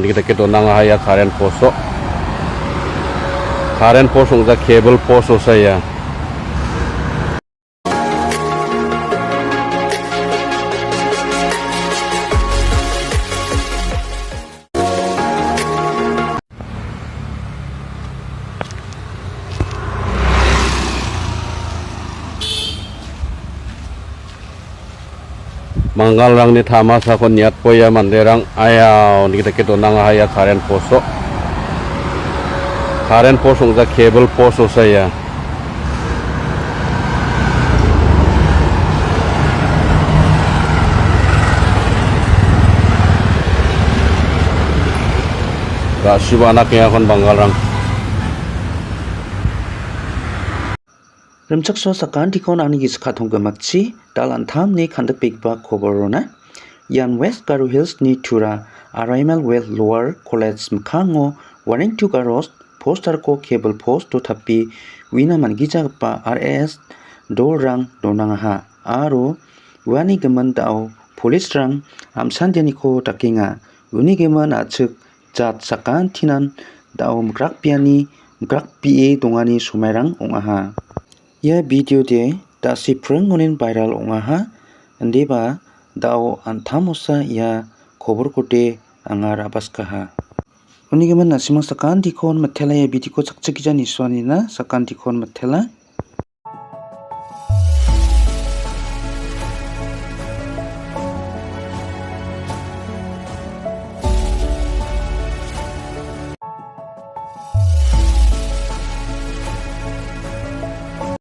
kita kita nang haya current post ungza cable post saya manggal rang ni thama sa kon niat poya manderang ayaw ni kita nang haya current post ungza cable post saya kasih anaknya kon banggal rang rimchakso sakan tikon ani giskhathong gamakchi dalan tham ni khandak pekba khoborona yan West Garo Hills ni Thura Arrimal Well Lower College mkhango warning to garos poster ko cable post to thapi wina mangija pa RAS dolrang donangaha aro wani gaman dao police rang amsandeni ko takinga uni gaman achuk jat sakan thinan dao mgrak piani mgrak PA dongani sumairang ongaha ya video de da siprang onin viral ongaha andeba dao anthamosa ya khobor kote angar abaskaha unigeman nasimang sakan dikon mathela ya video ko chakchakija niswani na sakan dikon mathela